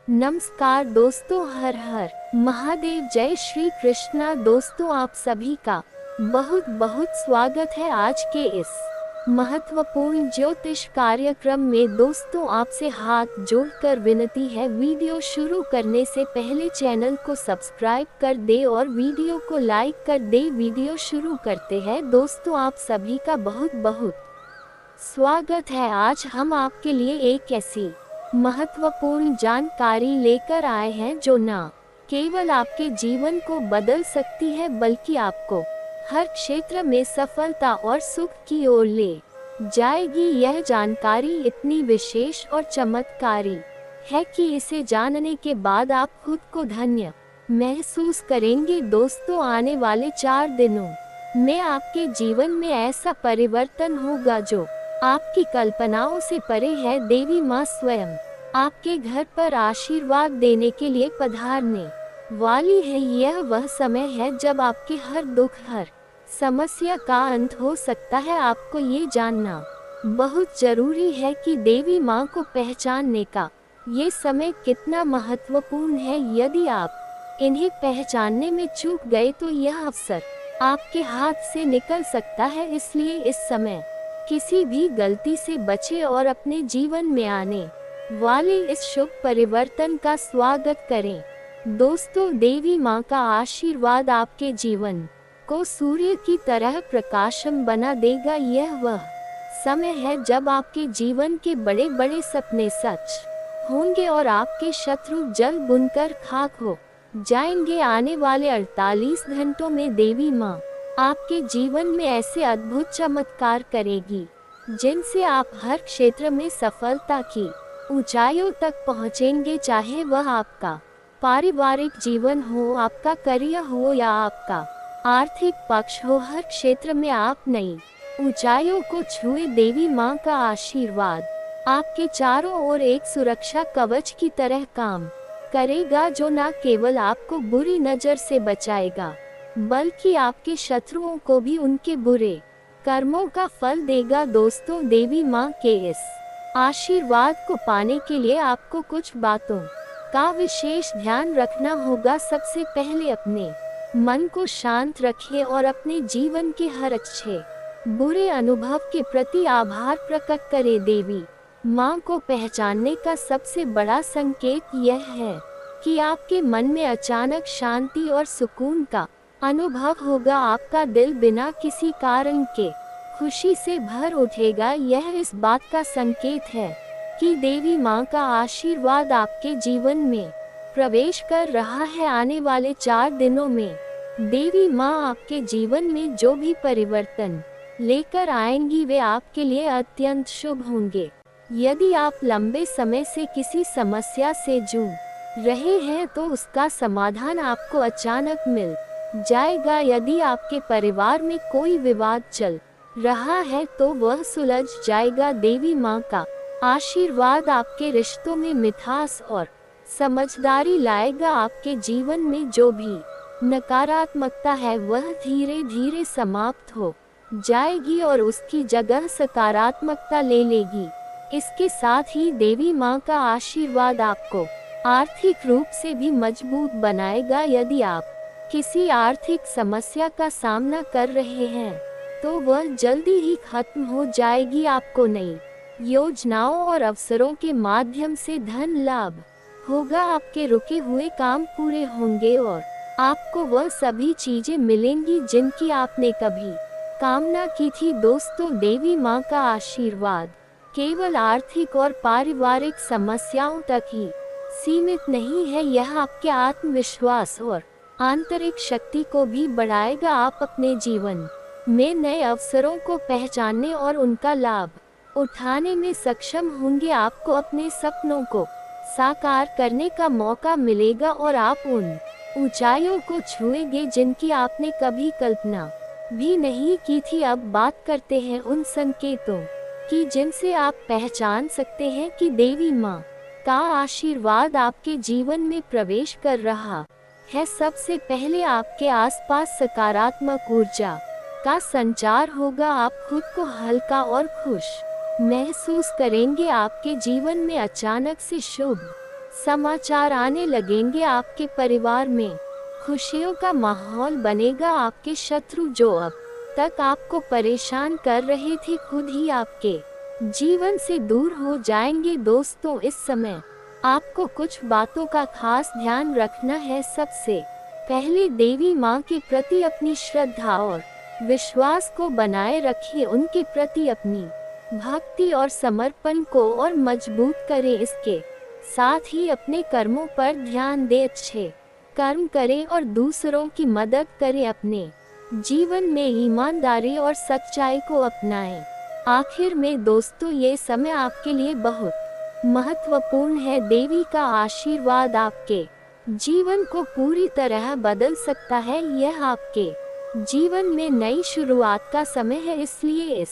नमस्कार दोस्तों, हर हर महादेव, जय श्री कृष्णा। दोस्तों, आप सभी का बहुत बहुत स्वागत है आज के इस महत्वपूर्ण ज्योतिष कार्यक्रम में। दोस्तों, आपसे हाथ जोड़कर विनती है, वीडियो शुरू करने से पहले चैनल को सब्सक्राइब कर दे और वीडियो को लाइक कर दे। वीडियो शुरू करते हैं दोस्तों, आप सभी का बहुत बहुत स्वागत है। आज हम आपके लिए एक ऐसी महत्वपूर्ण जानकारी लेकर आए हैं जो न केवल आपके जीवन को बदल सकती है बल्कि आपको हर क्षेत्र में सफलता और सुख की ओर ले जाएगी। यह जानकारी इतनी विशेष और चमत्कारी है कि इसे जानने के बाद आप खुद को धन्य महसूस करेंगे। दोस्तों, आने वाले 4 दिनों में आपके जीवन में ऐसा परिवर्तन होगा जो आपकी कल्पनाओं से परे है। देवी माँ स्वयं आपके घर पर आशीर्वाद देने के लिए पधारने वाली है। यह वह समय है जब आपके हर दुख, हर समस्या का अंत हो सकता है। आपको ये जानना बहुत जरूरी है कि देवी माँ को पहचानने का ये समय कितना महत्वपूर्ण है। यदि आप इन्हें पहचानने में चूक गए तो यह अवसर आपके हाथ से निकल सकता है। इसलिए इस समय किसी भी गलती से बचे और अपने जीवन में आने वाले इस शुभ परिवर्तन का स्वागत करें। दोस्तों, देवी माँ का आशीर्वाद आपके जीवन को सूर्य की तरह प्रकाशम बना देगा। यह वह समय है जब आपके जीवन के बड़े बड़े सपने सच होंगे और आपके शत्रु जल बुनकर खाक हो जाएंगे। आने वाले 48 घंटों में देवी माँ आपके जीवन में ऐसे अद्भुत चमत्कार करेगी जिनसे आप हर क्षेत्र में सफलता की ऊंचाइयों तक पहुंचेंगे। चाहे वह आपका पारिवारिक जीवन हो, आपका करियर हो या आपका आर्थिक पक्ष हो, हर क्षेत्र में आप नई ऊंचाइयों को छुए। देवी माँ का आशीर्वाद आपके चारों ओर एक सुरक्षा कवच की तरह काम करेगा जो न केवल आपको बुरी नजर से बचाएगा बल्कि आपके शत्रुओं को भी उनके बुरे कर्मों का फल देगा। दोस्तों, देवी माँ के इस आशीर्वाद को पाने के लिए आपको कुछ बातों का विशेष ध्यान रखना होगा। सबसे पहले अपने मन को शांत रखें और अपने जीवन के हर अच्छे बुरे अनुभव के प्रति आभार प्रकट करें। देवी माँ को पहचानने का सबसे बड़ा संकेत यह है कि आपके मन में अचानक शांति और सुकून का अनुभव होगा। आपका दिल बिना किसी कारण के खुशी से भर उठेगा। यह इस बात का संकेत है कि देवी माँ का आशीर्वाद आपके जीवन में प्रवेश कर रहा है। आने वाले 4 दिनों में देवी माँ आपके जीवन में जो भी परिवर्तन लेकर आएंगी वे आपके लिए अत्यंत शुभ होंगे। यदि आप लंबे समय से किसी समस्या से जूझ रहे हैं तो उसका समाधान आपको अचानक मिल जाएगा। यदि आपके परिवार में कोई विवाद चल रहा है तो वह सुलझ जाएगा। देवी माँ का आशीर्वाद आपके रिश्तों में मिठास और समझदारी लाएगा। आपके जीवन में जो भी नकारात्मकता है वह धीरे धीरे समाप्त हो जाएगी और उसकी जगह सकारात्मकता ले लेगी। इसके साथ ही देवी माँ का आशीर्वाद आपको आर्थिक रूप से भी मजबूत बनाएगा। यदि आप किसी आर्थिक समस्या का सामना कर रहे हैं तो वह जल्दी ही खत्म हो जाएगी। आपको नई योजनाओं और अवसरों के माध्यम से धन लाभ होगा। आपके रुके हुए काम पूरे होंगे और आपको वह सभी चीजें मिलेंगी जिनकी आपने कभी कामना की थी। दोस्तों, देवी माँ का आशीर्वाद केवल आर्थिक और पारिवारिक समस्याओं तक ही सीमित नहीं है, यह आपके आत्मविश्वास और आंतरिक शक्ति को भी बढ़ाएगा। आप अपने जीवन में नए अवसरों को पहचानने और उनका लाभ उठाने में सक्षम होंगे। आपको अपने सपनों को साकार करने का मौका मिलेगा और आप उन ऊंचाइयों को छुएंगे जिनकी आपने कभी कल्पना भी नहीं की थी। अब बात करते हैं उन संकेतों की जिनसे आप पहचान सकते हैं कि देवी माँ का आशीर्वाद आपके जीवन में प्रवेश कर रहा है। सबसे पहले आपके आसपास सकारात्मक ऊर्जा का संचार होगा। आप खुद को हल्का और खुश महसूस करेंगे। आपके जीवन में अचानक से शुभ समाचार आने लगेंगे आपके परिवार में, खुशियों का माहौल बनेगा। आपके शत्रु जो अब तक आपको परेशान कर रहे थे खुद ही आपके जीवन से दूर हो जाएंगे। दोस्तों, इस समय आपको कुछ बातों का खास ध्यान रखना है। सबसे पहले देवी माँ के प्रति अपनी श्रद्धा और विश्वास को बनाए रखिए। उनके प्रति अपनी भक्ति और समर्पण को और मजबूत करें। इसके साथ ही अपने कर्मों पर ध्यान दें, अच्छे कर्म करें और दूसरों की मदद करें। अपने जीवन में ईमानदारी और सच्चाई को अपनाएं। आखिर में दोस्तों, ये समय आपके लिए बहुत महत्वपूर्ण है। देवी का आशीर्वाद आपके जीवन को पूरी तरह बदल सकता है। यह आपके जीवन में नई शुरुआत का समय है, इसलिए इस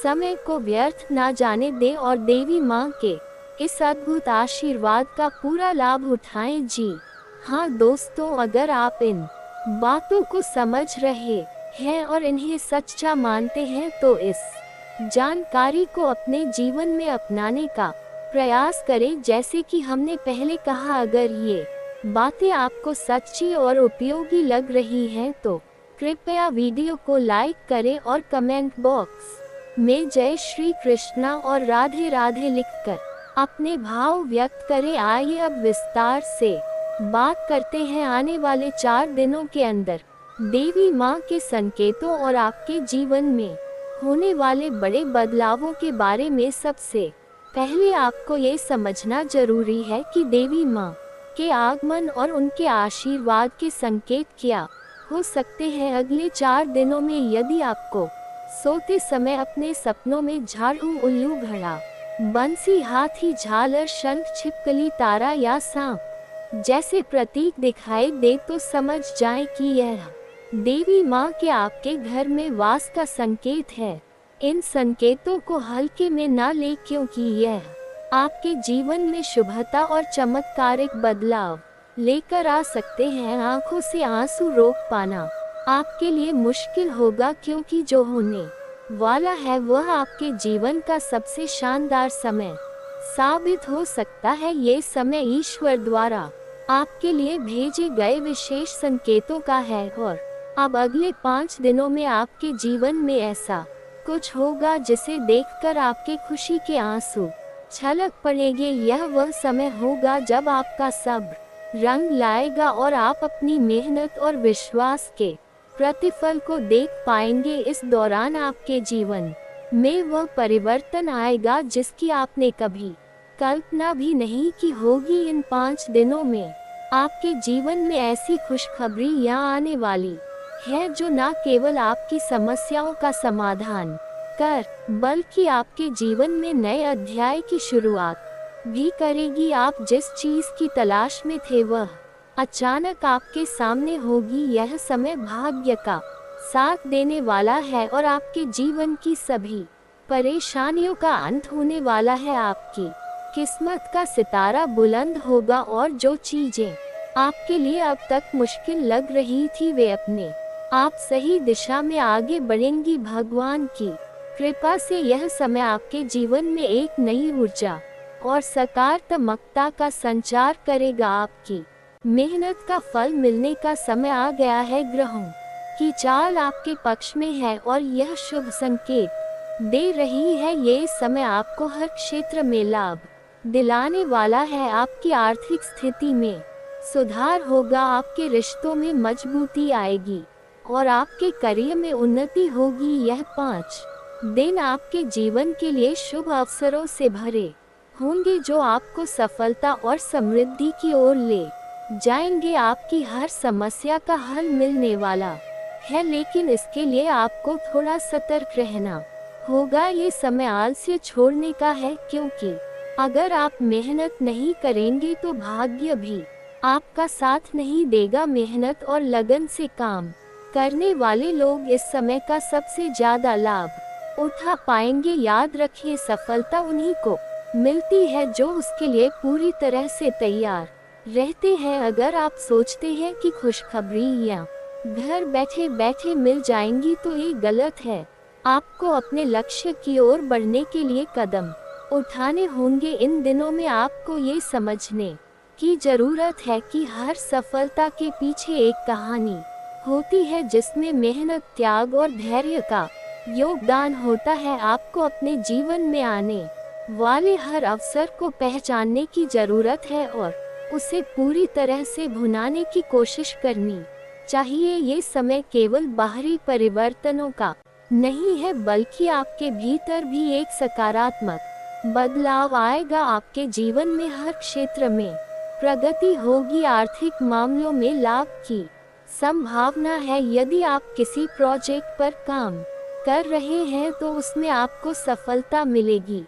समय को व्यर्थ ना जाने दें और देवी माँ के इस अद्भुत आशीर्वाद का पूरा लाभ उठाएं। जी हाँ दोस्तों, अगर आप इन बातों को समझ रहे हैं और इन्हें सच्चा मानते हैं तो इस जानकारी को अपने जीवन में अपनाने का प्रयास करें। जैसे कि हमने पहले कहा, अगर ये बातें आपको सच्ची और उपयोगी लग रही हैं तो कृपया वीडियो को लाइक करें और कमेंट बॉक्स में जय श्री कृष्णा और राधे राधे लिखकर अपने भाव व्यक्त करें। आइए अब विस्तार से बात करते हैं आने वाले 4 दिनों के अंदर देवी माँ के संकेतों और आपके जीवन में होने वाले बड़े बदलावों के बारे में। सबसे पहले आपको ये समझना जरूरी है कि देवी माँ के आगमन और उनके आशीर्वाद के संकेत क्या हो सकते हैं अगले 4 दिनों में। यदि आपको सोते समय अपने सपनों में झाड़ू, उल्लू, घड़ा, बंसी, हाथी, झालर, शंख, छिपकली, तारा या सांप जैसे प्रतीक दिखाई दे तो समझ जाएं कि यह देवी माँ के आपके घर में वास का संकेत है। इन संकेतों को हल्के में ना लें, क्योंकि यह आपके जीवन में शुभता और चमत्कारिक बदलाव लेकर आ सकते हैं। आंखों से आंसू रोक पाना आपके लिए मुश्किल होगा, क्योंकि जो होने वाला है वह आपके जीवन का सबसे शानदार समय साबित हो सकता है। ये समय ईश्वर द्वारा आपके लिए भेजे गए विशेष संकेतों का है और अब अगले 5 दिनों में आपके जीवन में ऐसा कुछ होगा जिसे देखकर आपके खुशी के आंसू छलक पड़ेंगे। यह वह समय होगा जब आपका सब्र रंग लाएगा और आप अपनी मेहनत और विश्वास के प्रतिफल को देख पाएंगे। इस दौरान आपके जीवन में वह परिवर्तन आएगा जिसकी आपने कभी कल्पना भी नहीं की होगी। इन 5 दिनों में आपके जीवन में ऐसी खुशखबरी यहाँ आने वाली है जो न केवल आपकी समस्याओं का समाधान कर बल्कि आपके जीवन में नए अध्याय की शुरुआत भी करेगी। आप जिस चीज की तलाश में थे वह अचानक आपके सामने होगी। यह समय भाग्य का साथ देने वाला है और आपके जीवन की सभी परेशानियों का अंत होने वाला है। आपकी किस्मत का सितारा बुलंद होगा और जो चीजें आपके लिए अब तक मुश्किल लग रही थी वे अपने आप सही दिशा में आगे बढ़ेंगी। भगवान की कृपा से यह समय आपके जीवन में एक नई ऊर्जा और सकारात्मकता का संचार करेगा। आपकी मेहनत का फल मिलने का समय आ गया है। ग्रहों की चाल आपके पक्ष में है और यह शुभ संकेत दे रही है। ये समय आपको हर क्षेत्र में लाभ दिलाने वाला है। आपकी आर्थिक स्थिति में सुधार होगा, आपके रिश्तों में मजबूती आएगी और आपके करियर में उन्नति होगी। यह 5 दिन आपके जीवन के लिए शुभ अवसरों से भरे होंगे जो आपको सफलता और समृद्धि की ओर ले जाएंगे। आपकी हर समस्या का हल मिलने वाला है, लेकिन इसके लिए आपको थोड़ा सतर्क रहना होगा। ये समय आलस्य छोड़ने का है, क्योंकि अगर आप मेहनत नहीं करेंगे तो भाग्य भी आपका साथ नहीं देगा। मेहनत और लगन से काम करने वाले लोग इस समय का सबसे ज्यादा लाभ उठा पाएंगे। याद रखिए, सफलता उन्हीं को मिलती है जो उसके लिए पूरी तरह से तैयार रहते हैं। अगर आप सोचते हैं कि खुशखबरियां घर बैठे बैठे मिल जाएंगी तो ये गलत है। आपको अपने लक्ष्य की ओर बढ़ने के लिए कदम उठाने होंगे। इन दिनों में आपको ये समझने की जरूरत है कि हर सफलता के पीछे एक कहानी होती है जिसमें मेहनत, त्याग और धैर्य का योगदान होता है। आपको अपने जीवन में आने वाले हर अवसर को पहचानने की जरूरत है और उसे पूरी तरह से भुनाने की कोशिश करनी चाहिए। ये समय केवल बाहरी परिवर्तनों का नहीं है, बल्कि आपके भीतर भी एक सकारात्मक बदलाव आएगा। आपके जीवन में हर क्षेत्र में प्रगति होगी, आर्थिक मामलों में लाभ की संभावना है। यदि आप किसी प्रोजेक्ट पर काम कर रहे हैं तो उसमें आपको सफलता मिलेगी।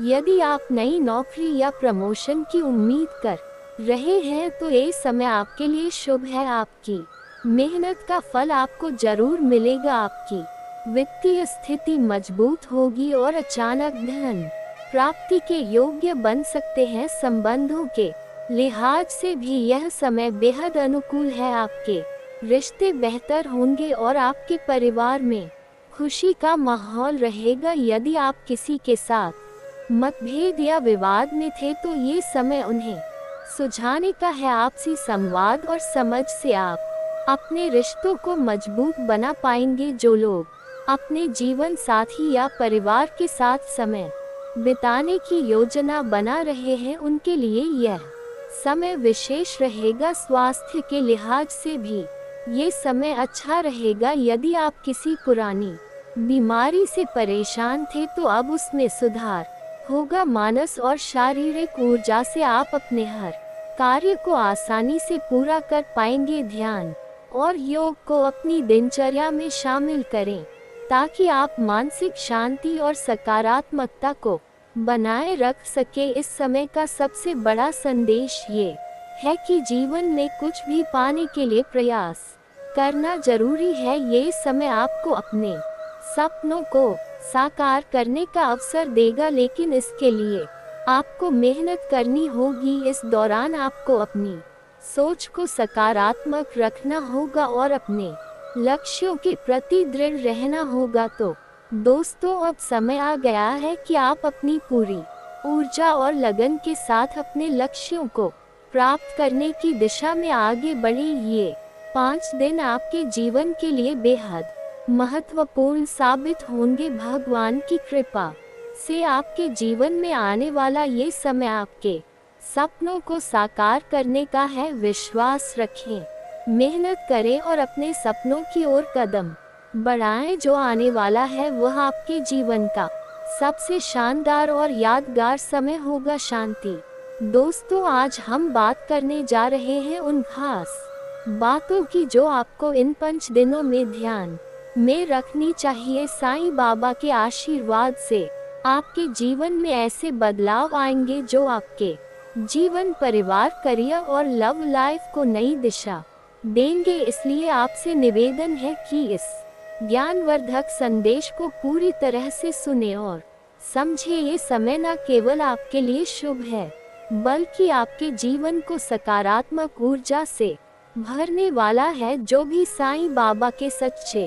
यदि आप नई नौकरी या प्रमोशन की उम्मीद कर रहे हैं तो ये समय आपके लिए शुभ है। आपकी मेहनत का फल आपको जरूर मिलेगा। आपकी वित्तीय स्थिति मजबूत होगी और अचानक धन प्राप्ति के योग्य बन सकते हैं। संबंधों के लिहाज से भी यह समय बेहद अनुकूल है। आपके रिश्ते बेहतर होंगे और आपके परिवार में खुशी का माहौल रहेगा। यदि आप किसी के साथ मतभेद या विवाद में थे तो ये समय उन्हें सुलझाने का है। आपसी संवाद और समझ से आप अपने रिश्तों को मजबूत बना पाएंगे। जो लोग अपने जीवन साथी या परिवार के साथ समय बिताने की योजना बना रहे हैं उनके लिए यह समय विशेष रहेगा। स्वास्थ्य के लिहाज से भी ये समय अच्छा रहेगा। यदि आप किसी पुरानी बीमारी से परेशान थे तो अब उसमें सुधार होगा। मानस और शारीरिक ऊर्जा से आप अपने हर कार्य को आसानी से पूरा कर पाएंगे। ध्यान और योग को अपनी दिनचर्या में शामिल करें ताकि आप मानसिक शांति और सकारात्मकता को बनाए रख सके। इस समय का सबसे बड़ा संदेश ये है कि जीवन में कुछ भी पाने के लिए प्रयास करना जरूरी है। ये समय आपको अपने सपनों को साकार करने का अवसर देगा, लेकिन इसके लिए आपको मेहनत करनी होगी। इस दौरान आपको अपनी सोच को सकारात्मक रखना होगा और अपने लक्ष्यों के प्रति दृढ़ रहना होगा। तो दोस्तों, अब समय आ गया है कि आप अपनी पूरी ऊर्जा और लगन के साथ अपने लक्ष्यों को प्राप्त करने की दिशा में आगे बढ़ें। ये 5 दिन आपके जीवन के लिए बेहद महत्वपूर्ण साबित होंगे। भगवान की कृपा से आपके जीवन में आने वाला ये समय आपके सपनों को साकार करने का है। विश्वास रखें, मेहनत करें और अपने सपनों की ओर कदम बढ़ाएं। जो आने वाला है वह आपके जीवन का सबसे शानदार और यादगार समय होगा। शांति। दोस्तों, आज हम बात करने जा रहे हैं उन खास बातों की जो आपको इन 5 दिनों में ध्यान में रखनी चाहिए। साईं बाबा के आशीर्वाद से आपके जीवन में ऐसे बदलाव आएंगे जो आपके जीवन, परिवार, करियर और लव लाइफ को नई दिशा देंगे। इसलिए आपसे निवेदन है कि इस ज्ञानवर्धक संदेश को पूरी तरह से सुने और समझे। ये समय न केवल आपके लिए शुभ है बल्कि आपके जीवन को सकारात्मक ऊर्जा से भरने वाला है। जो भी साईं बाबा के सच्चे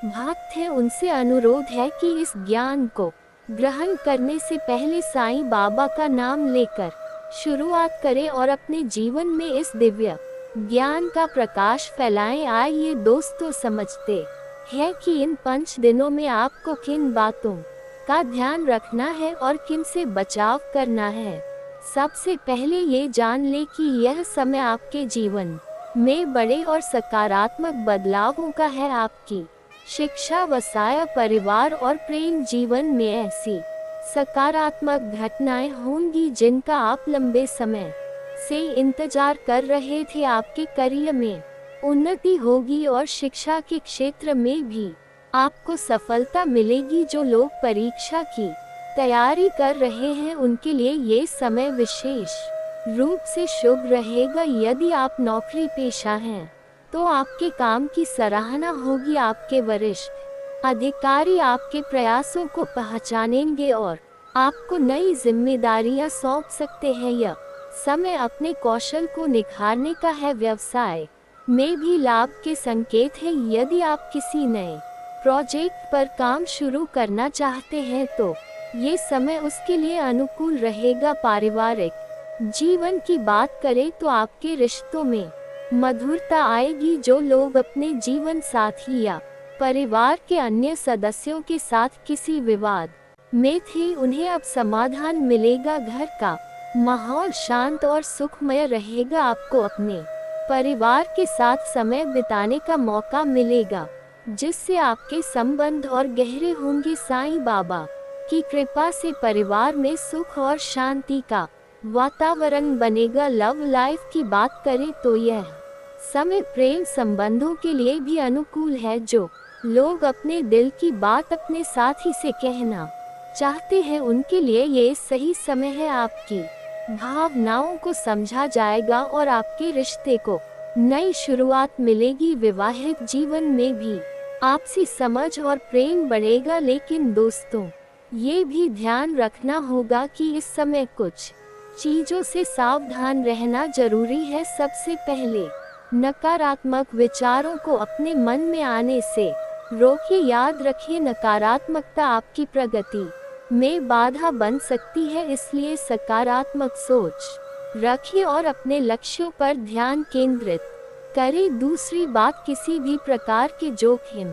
भक्त हैं उनसे अनुरोध है कि इस ज्ञान को ग्रहण करने से पहले साईं बाबा का नाम लेकर शुरुआत करें और अपने जीवन में इस दिव्य ज्ञान का प्रकाश फैलाएं। आइए दोस्तों, समझते हैं कि इन 5 दिनों में आपको किन बातों का ध्यान रखना है और किन से बचाव करना है। सबसे पहले ये जान लें कि यह समय आपके जीवन में बड़े और सकारात्मक बदलावों का है। आपकी शिक्षा, व्यवसाय, परिवार और प्रेम जीवन में ऐसी सकारात्मक घटनाएं होंगी जिनका आप लंबे समय से इंतजार कर रहे थे। आपके करियर में उन्नति होगी और शिक्षा के क्षेत्र में भी आपको सफलता मिलेगी। जो लोग परीक्षा की तैयारी कर रहे हैं उनके लिए ये समय विशेष रूप से शुभ रहेगा। यदि आप नौकरी पेशा हैं तो आपके काम की सराहना होगी। आपके वरिष्ठ अधिकारी आपके प्रयासों को पहचानेंगे और आपको नई जिम्मेदारियां सौंप सकते हैं। यह समय अपने कौशल को निखारने का है। व्यवसाय में भी लाभ के संकेत हैं। यदि आप किसी नए प्रोजेक्ट पर काम शुरू करना चाहते हैं तो ये समय उसके लिए अनुकूल रहेगा। पारिवारिक जीवन की बात करें तो आपके रिश्तों में मधुरता आएगी। जो लोग अपने जीवन साथी या परिवार के अन्य सदस्यों के साथ किसी विवाद में थे, उन्हें अब समाधान मिलेगा। घर का माहौल शांत और सुखमय रहेगा। आपको अपने परिवार के साथ समय बिताने का मौका मिलेगा, जिससे आपके संबंध और गहरे होंगे। साईं बाबा की कृपा से परिवार में सुख और शांति का वातावरण बनेगा। लव लाइफ की बात करें तो यह समय प्रेम संबंधों के लिए भी अनुकूल है। जो लोग अपने दिल की बात अपने साथी से कहना चाहते हैं, उनके लिए ये सही समय है। आपकी भावनाओं को समझा जाएगा और आपके रिश्ते को नई शुरुआत मिलेगी। विवाहित जीवन में भी आपसी समझ और प्रेम बढ़ेगा, लेकिन दोस्तों ये भी ध्यान रखना होगा कि इस समय कुछ चीजों से सावधान रहना जरूरी है। सबसे पहले नकारात्मक विचारों को अपने मन में आने से रोकिए। याद रखिए, नकारात्मकता आपकी प्रगति में बाधा बन सकती है, इसलिए सकारात्मक सोच रखिए और अपने लक्ष्यों पर ध्यान केंद्रित करें। दूसरी बात, किसी भी प्रकार के जोखिम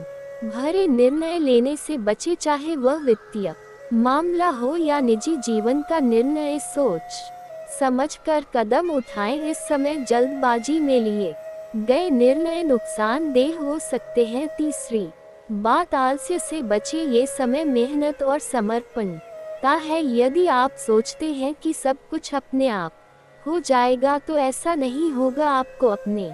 भरे निर्णय लेने से बचे, चाहे वह वित्तीय मामला हो या निजी जीवन का निर्णय। सोच समझकर कदम उठाएं। इस समय जल्दबाजी में लिए गए निर्णय नुकसानदेह हो सकते हैं। तीसरी बात, आलस्य से बचे। ये समय मेहनत और समर्पण का है। यदि आप सोचते हैं कि सब कुछ अपने आप हो जाएगा, तो ऐसा नहीं होगा। आपको अपने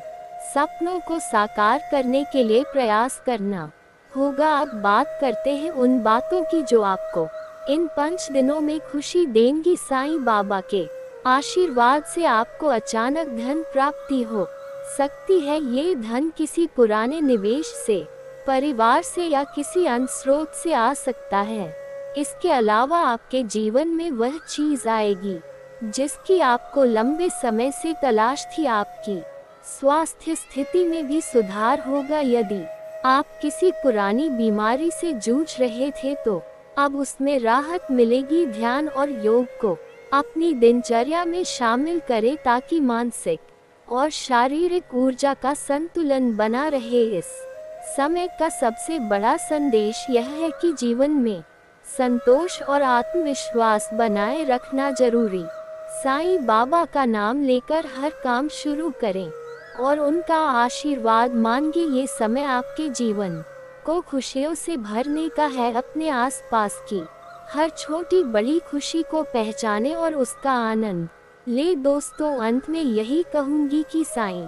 सपनों को साकार करने के लिए प्रयास करना होगा। अब बात करते हैं उन बातों की जो आपको इन 5 दिनों में खुशी देंगी। साईं बाबा के आशीर्वाद से आपको अचानक धन प्राप्ति हो सकती है। ये धन किसी पुराने निवेश से, परिवार से या किसी अन्य स्रोत से आ सकता है। इसके अलावा आपके जीवन में वह चीज आएगी जिसकी आपको लंबे समय से तलाश थी। आपकी स्वास्थ्य स्थिति में भी सुधार होगा। यदि आप किसी पुरानी बीमारी से जूझ रहे थे, तो अब उसमें राहत मिलेगी। ध्यान और योग को अपनी दिनचर्या में शामिल करें ताकि मानसिक और शारीरिक ऊर्जा का संतुलन बना रहे। इस समय का सबसे बड़ा संदेश यह है कि जीवन में संतोष और आत्मविश्वास बनाए रखना जरूरी। साईं बाबा का नाम लेकर हर काम शुरू करें और उनका आशीर्वाद मांगिए। ये समय आपके जीवन को खुशियों से भरने का है। अपने आसपास की हर छोटी बड़ी खुशी को पहचाने और उसका आनंद ले। दोस्तों, अंत में यही कहूंगी कि साईं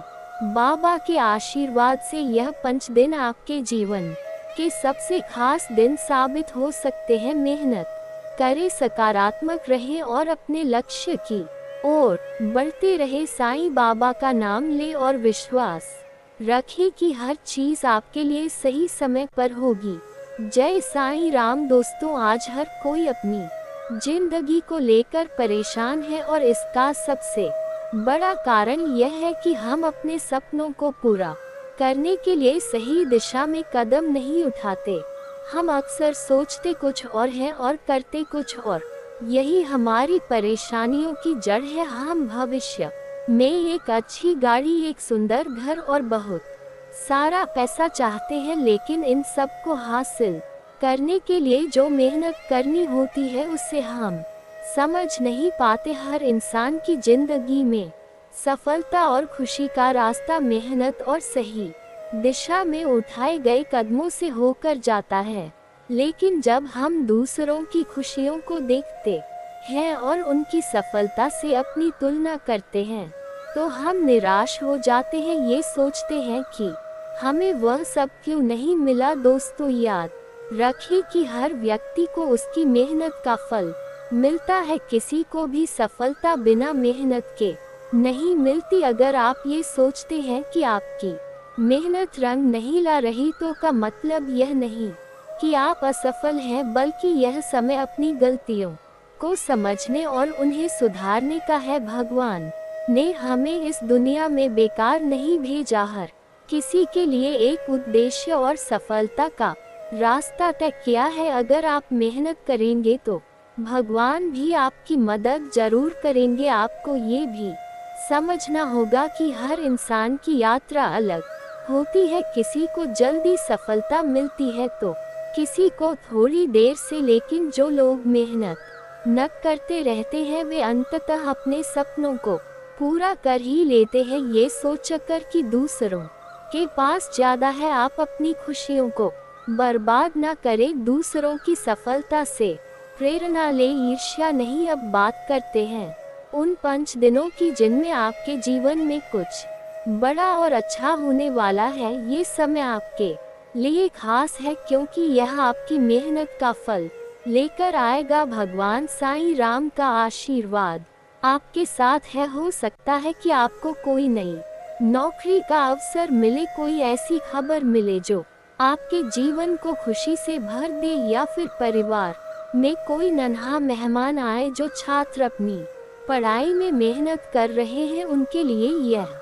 बाबा के आशीर्वाद से यह 5 दिन आपके जीवन के सबसे खास दिन साबित हो सकते हैं। मेहनत करें, सकारात्मक रहे और अपने लक्ष्य की ओर बढ़ते रहे। साईं बाबा का नाम ले और विश्वास रखें कि हर चीज आपके लिए सही समय पर होगी। जय साईं राम। दोस्तों, आज हर कोई अपनी जिंदगी को लेकर परेशान है और इसका सबसे बड़ा कारण यह है कि हम अपने सपनों को पूरा करने के लिए सही दिशा में कदम नहीं उठाते। हम अक्सर सोचते कुछ और हैं और करते कुछ और। यही हमारी परेशानियों की जड़ है। हम भविष्य में एक अच्छी गाड़ी, एक सुंदर घर और बहुत सारा पैसा चाहते हैं, लेकिन इन सब को हासिल करने के लिए जो मेहनत करनी होती है उसे हम समझ नहीं पाते। हर इंसान की जिंदगी में सफलता और खुशी का रास्ता मेहनत और सही दिशा में उठाए गए कदमों से होकर जाता है। लेकिन जब हम दूसरों की खुशियों को देखते हैं और उनकी सफलता से अपनी तुलना करते हैं, तो हम निराश हो जाते हैं। ये सोचते हैं कि हमें वह सब क्यों नहीं मिला। दोस्तों, याद रखें कि हर व्यक्ति को उसकी मेहनत का फल मिलता है। किसी को भी सफलता बिना मेहनत के नहीं मिलती। अगर आप ये सोचते हैं कि आपकी मेहनत रंग नहीं ला रही, तो का मतलब यह नहीं कि आप असफल हैं, बल्कि यह समय अपनी गलतियों को समझने और उन्हें सुधारने का है। भगवान ने हमें इस दुनिया में बेकार नहीं भेजा। हर किसी के लिए एक उद्देश्य और सफलता का रास्ता तय किया है। अगर आप मेहनत करेंगे तो भगवान भी आपकी मदद जरूर करेंगे। आपको ये भी समझना होगा कि हर इंसान की यात्रा अलग होती है। किसी को जल्दी सफलता मिलती है तो किसी को थोड़ी देर से, लेकिन जो लोग मेहनत न करते रहते हैं वे अंततः अपने सपनों को पूरा कर ही लेते हैं। ये सोचकर कि दूसरों के पास ज्यादा है, आप अपनी खुशियों को बर्बाद न करें। दूसरों की सफलता से प्रेरणा ले, ईर्ष्या नहीं। अब बात करते हैं उन 5 दिनों की जिनमें आपके जीवन में कुछ बड़ा और अच्छा होने वाला है। ये समय आपके लिए खास है क्योंकि यह आपकी मेहनत का फल लेकर आएगा। भगवान साईं राम का आशीर्वाद आपके साथ है। हो सकता है कि आपको कोई नई नौकरी का अवसर मिले, कोई ऐसी खबर मिले जो आपके जीवन को खुशी से भर दे, या फिर परिवार में कोई नन्हा मेहमान आए जो छात्र अपनी पढ़ाई में मेहनत कर रहे हैं, उनके लिए यह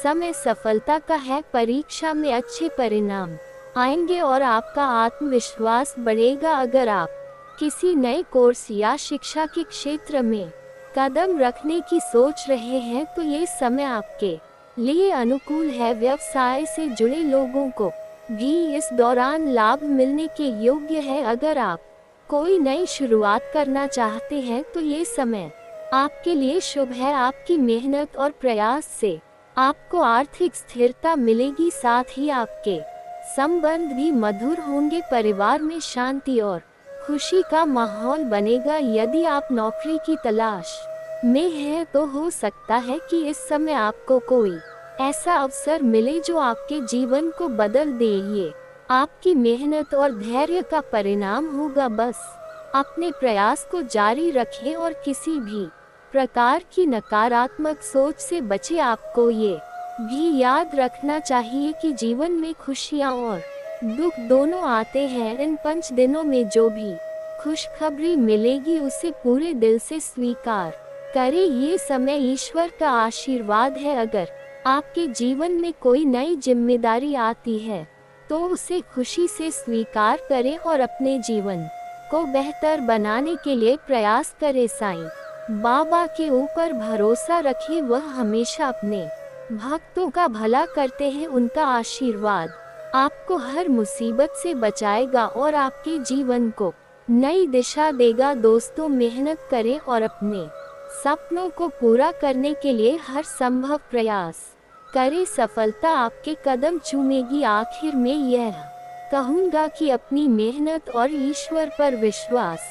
समय सफलता का है। परीक्षा में अच्छे परिणाम आएंगे और आपका आत्मविश्वास बढ़ेगा। अगर आप किसी नए कोर्स या शिक्षा के क्षेत्र में कदम रखने की सोच रहे हैं तो ये समय आपके लिए अनुकूल है। व्यवसाय से जुड़े लोगों को भी इस दौरान लाभ मिलने के योग्य है। अगर आप कोई नई शुरुआत करना चाहते हैं तो ये समय आपके लिए शुभ है। आपकी मेहनत और प्रयास से आपको आर्थिक स्थिरता मिलेगी, साथ ही आपके संबंध भी मधुर होंगे। परिवार में शांति और खुशी का माहौल बनेगा। यदि आप नौकरी की तलाश में हैं तो हो सकता है कि इस समय आपको कोई ऐसा अवसर मिले जो आपके जीवन को बदल दे। ये आपकी मेहनत और धैर्य का परिणाम होगा। बस अपने प्रयास को जारी रखें और किसी भी प्रकार की नकारात्मक सोच से बचें। आपको ये भी याद रखना चाहिए कि जीवन में खुशियाँ और दुख दोनों आते हैं। इन 5 दिनों में जो भी खुशखबरी मिलेगी उसे पूरे दिल से स्वीकार करें। ये समय ईश्वर का आशीर्वाद है। अगर आपके जीवन में कोई नई जिम्मेदारी आती है तो उसे खुशी से स्वीकार करें और अपने जीवन को बेहतर बनाने के लिए प्रयास करें। साईं बाबा के ऊपर भरोसा रखें, वह हमेशा अपने भक्तों का भला करते हैं। उनका आशीर्वाद आपको हर मुसीबत से बचाएगा और आपके जीवन को नई दिशा देगा। दोस्तों, मेहनत करें और अपने सपनों को पूरा करने के लिए हर संभव प्रयास करें। सफलता आपके कदम चूमेगी। आखिर में यह कहूँगा कि अपनी मेहनत और ईश्वर पर विश्वास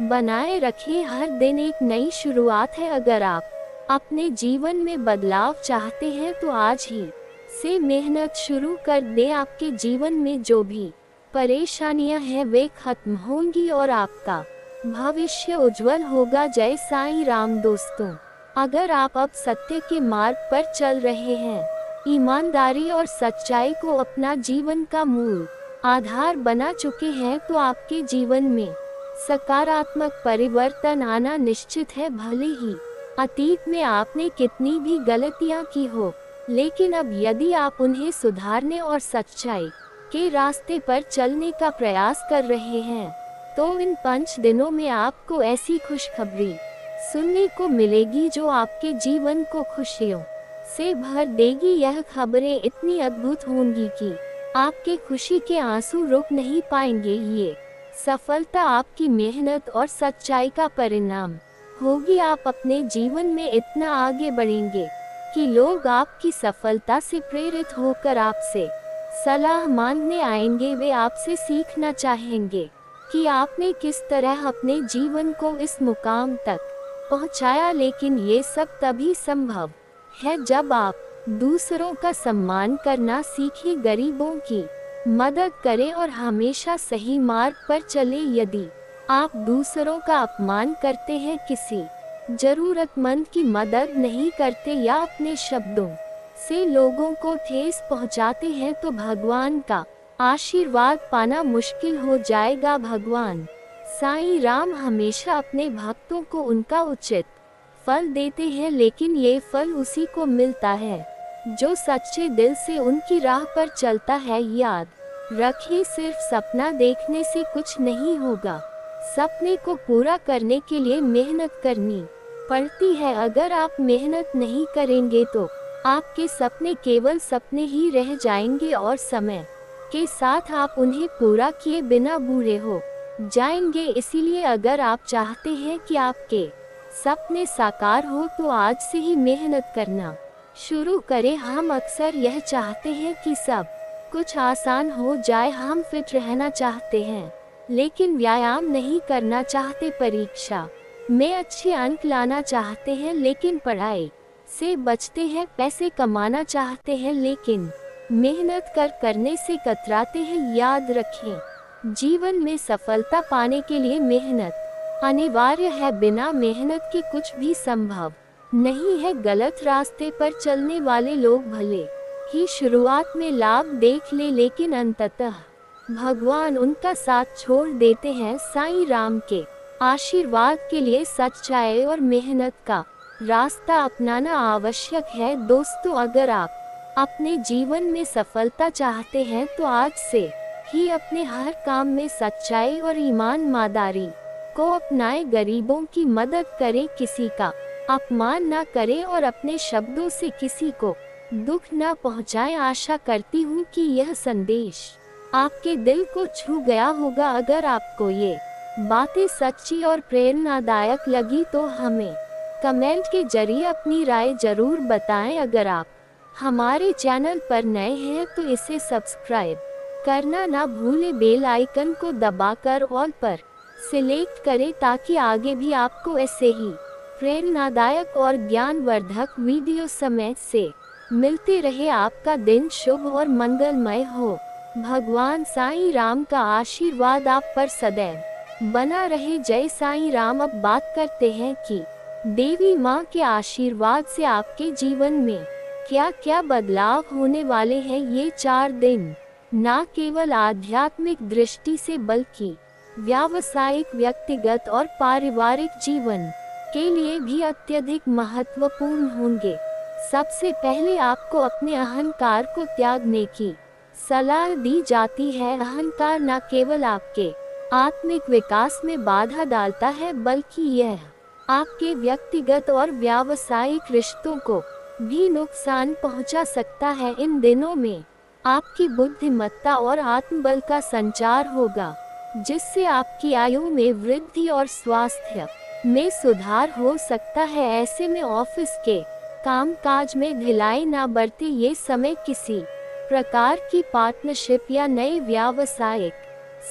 बनाए रखें। हर दिन एक नई शुरुआत है। अगर आप अपने जीवन में बदलाव चाहते हैं तो आज ही से मेहनत शुरू कर दें। आपके जीवन में जो भी परेशानियां हैं वे खत्म होंगी और आपका भविष्य उज्जवल होगा। जय साईं राम। दोस्तों, अगर आप अब सत्य के मार्ग पर चल रहे हैं, ईमानदारी और सच्चाई को अपना जीवन का मूल आधार बना चुके हैं तो आपके जीवन में सकारात्मक परिवर्तन आना निश्चित है। भले ही अतीत में आपने कितनी भी गलतियां की हो, लेकिन अब यदि आप उन्हें सुधारने और सच्चाई के रास्ते पर चलने का प्रयास कर रहे हैं तो इन 5 दिनों में आपको ऐसी खुशखबरी सुनने को मिलेगी जो आपके जीवन को खुशियों से भर देगी। यह खबरें इतनी अद्भुत होंगी कि आपके खुशी के आंसू रुक नहीं पाएंगे। ये सफलता आपकी मेहनत और सच्चाई का परिणाम होगी। आप अपने जीवन में इतना आगे बढ़ेंगे कि लोग आपकी सफलता से प्रेरित होकर आपसे सलाह मांगने आएंगे। वे आपसे सीखना चाहेंगे कि आपने किस तरह अपने जीवन को इस मुकाम तक पहुंचाया। लेकिन ये सब तभी संभव है जब आप दूसरों का सम्मान करना सीखें, गरीबों की मदद करें और हमेशा सही मार्ग पर चलें। यदि आप दूसरों का अपमान करते हैं, किसी जरूरतमंद की मदद नहीं करते या अपने शब्दों से लोगों को ठेस पहुंचाते हैं तो भगवान का आशीर्वाद पाना मुश्किल हो जाएगा। भगवान साईं राम हमेशा अपने भक्तों को उनका उचित फल देते हैं, लेकिन ये फल उसी को मिलता है जो सच्चे दिल से उनकी राह पर चलता है। याद रखिए, सिर्फ सपना देखने से कुछ नहीं होगा, सपने को पूरा करने के लिए मेहनत करनी पड़ती है। अगर आप मेहनत नहीं करेंगे तो आपके सपने केवल सपने ही रह जाएंगे और समय के साथ आप उन्हें पूरा किए बिना बूढ़े हो जाएंगे। इसीलिए अगर आप चाहते हैं कि आपके सपने साकार हो तो आज से ही मेहनत करना शुरू करें। हम अक्सर यह चाहते हैं कि सब कुछ आसान हो जाए। हम फिट रहना चाहते हैं लेकिन व्यायाम नहीं करना चाहते। परीक्षा में अच्छे अंक लाना चाहते हैं लेकिन पढ़ाई से बचते हैं। पैसे कमाना चाहते हैं लेकिन मेहनत करने से कतराते हैं। याद रखें, जीवन में सफलता पाने के लिए मेहनत अनिवार्य है। बिना मेहनत के कुछ भी संभव नहीं है। गलत रास्ते पर चलने वाले लोग भले ही शुरुआत में लाभ देख ले लेकिन अंततः भगवान उनका साथ छोड़ देते हैं। साईं राम के आशीर्वाद के लिए सच्चाई और मेहनत का रास्ता अपनाना आवश्यक है। दोस्तों, अगर आप अपने जीवन में सफलता चाहते हैं तो आज से ही अपने हर काम में सच्चाई और ईमानदारी को अपनाएं। गरीबों की मदद करें, किसी का अपमान न करें और अपने शब्दों से किसी को दुख न पहुंचाएं। आशा करती हूँ कि यह संदेश आपके दिल को छू गया होगा। अगर आपको ये बातें सच्ची और प्रेरणादायक लगी तो हमें कमेंट के जरिए अपनी राय जरूर बताएं। अगर आप हमारे चैनल पर नए हैं तो इसे सब्सक्राइब करना ना भूलें। बेल आइकन को दबाकर ऑल पर सिलेक्ट करें ताकि आगे भी आपको ऐसे ही प्रेरणादायक और ज्ञानवर्धक वीडियो समय से मिलते रहे। आपका दिन शुभ और मंगलमय हो। भगवान साईं राम का आशीर्वाद आप पर सदैव बना रहे। जय साईं राम। अब बात करते हैं कि देवी माँ के आशीर्वाद से आपके जीवन में क्या क्या बदलाव होने वाले हैं। ये 4 दिन न केवल आध्यात्मिक दृष्टि से बल्कि व्यावसायिक, व्यक्तिगत और पारिवारिक जीवन के लिए भी अत्यधिक महत्वपूर्ण होंगे। सबसे पहले आपको अपने अहंकार को त्यागने की सलाह दी जाती है। अहंकार न केवल आपके आत्मिक विकास में बाधा डालता है बल्कि यह आपके व्यक्तिगत और व्यावसायिक रिश्तों को भी नुकसान पहुंचा सकता है। इन दिनों में आपकी बुद्धिमत्ता और आत्मबल का संचार होगा जिससे आपकी आयु में वृद्धि और स्वास्थ्य में सुधार हो सकता है। ऐसे में ऑफिस के कामकाज में ढिलाई ना बरते। ये समय किसी प्रकार की पार्टनरशिप या नए व्यावसायिक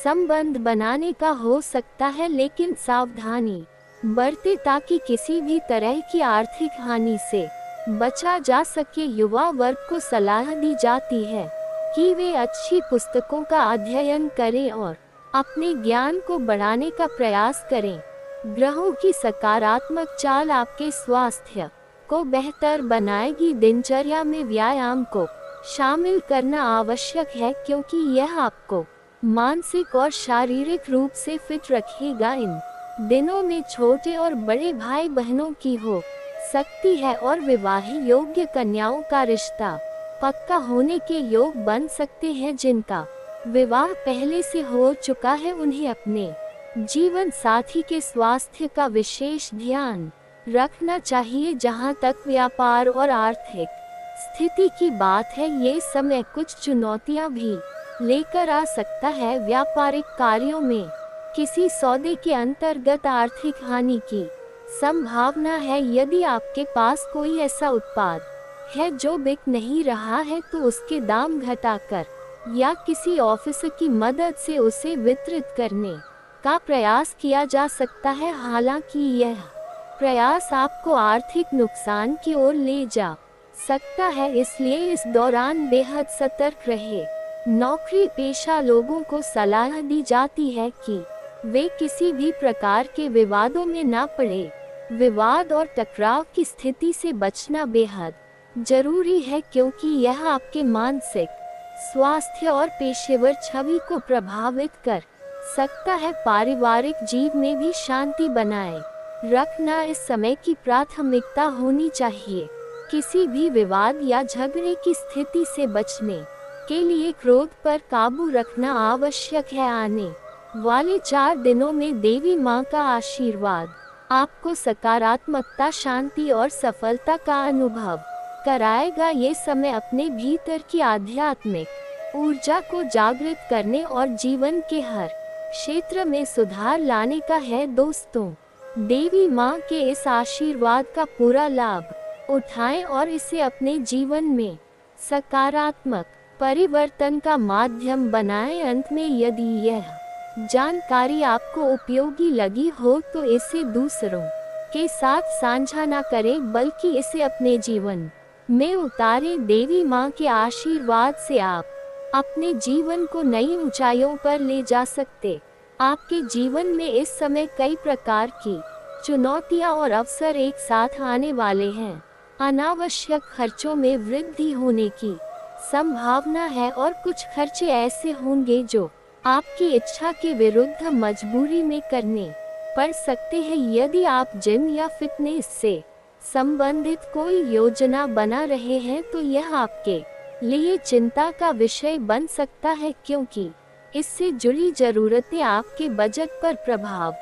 संबंध बनाने का हो सकता है लेकिन सावधानी बरते ताकि किसी भी तरह की आर्थिक हानि से बचा जा सके। युवा वर्ग को सलाह दी जाती है कि वे अच्छी पुस्तकों का अध्ययन करें और अपने ज्ञान को बढ़ाने का प्रयास करें। ग्रहों की सकारात्मक चाल आपके स्वास्थ्य को बेहतर बनाएगी। दिनचर्या में व्यायाम को शामिल करना आवश्यक है क्योंकि यह आपको मानसिक और शारीरिक रूप से फिट रखेगा। इन दिनों में छोटे और बड़े भाई बहनों की हो सकती है और विवाह योग्य कन्याओं का रिश्ता पक्का होने के योग बन सकते हैं। जिनका विवाह पहले से हो चुका है उन्हें अपने जीवन साथी के स्वास्थ्य का विशेष ध्यान रखना चाहिए। जहां तक व्यापार और आर्थिक स्थिति की बात है, ये समय कुछ चुनौतियां भी लेकर आ सकता है। व्यापारिक कार्यों में किसी सौदे के अंतर्गत आर्थिक हानि की संभावना है। यदि आपके पास कोई ऐसा उत्पाद है जो बिक नहीं रहा है तो उसके दाम घटाकर या किसी ऑफिसर की मदद से उसे वितरित करने का प्रयास किया जा सकता है। हालांकि यह प्रयास आपको आर्थिक नुकसान की ओर ले जा सकता है, इसलिए इस दौरान बेहद सतर्क रहे। नौकरी पेशा लोगों को सलाह दी जाती है कि वे किसी भी प्रकार के विवादों में न पड़े। विवाद और टकराव की स्थिति से बचना बेहद जरूरी है क्योंकि यह आपके मानसिक स्वास्थ्य और पेशेवर छवि को प्रभावित कर सकता है। पारिवारिक जीवन में भी शांति बनाए रखना इस समय की प्राथमिकता होनी चाहिए। किसी भी विवाद या झगड़े की स्थिति से बचने के लिए क्रोध पर काबू रखना आवश्यक है। आने वाले 4 दिनों में देवी माँ का आशीर्वाद आपको सकारात्मकता, शांति और सफलता का अनुभव कराएगा। ये समय अपने भीतर की आध्यात्मिक ऊर्जा को जागृत करने और जीवन के हर क्षेत्र में सुधार लाने का है। दोस्तों, देवी माँ के इस आशीर्वाद का पूरा लाभ उठाएं और इसे अपने जीवन में सकारात्मक परिवर्तन का माध्यम बनाएं। अंत में, यदि यह जानकारी आपको उपयोगी लगी हो तो इसे दूसरों के साथ साझा न करें, बल्कि इसे अपने जीवन में उतारें। देवी माँ के आशीर्वाद से आप अपने जीवन को नई ऊंचाइयों पर ले जा सकते। आपके जीवन में इस समय कई प्रकार की चुनौतियाँ और अवसर एक साथ आने वाले हैं। अनावश्यक खर्चों में वृद्धि होने की संभावना है और कुछ खर्चे ऐसे होंगे जो आपकी इच्छा के विरुद्ध मजबूरी में करने पड़ सकते हैं। यदि आप जिम या फिटनेस से संबंधित कोई योजना बना रहे हैं तो यह आपके लिए चिंता का विषय बन सकता है, क्योंकि इससे जुड़ी जरूरतें आपके बजट पर प्रभाव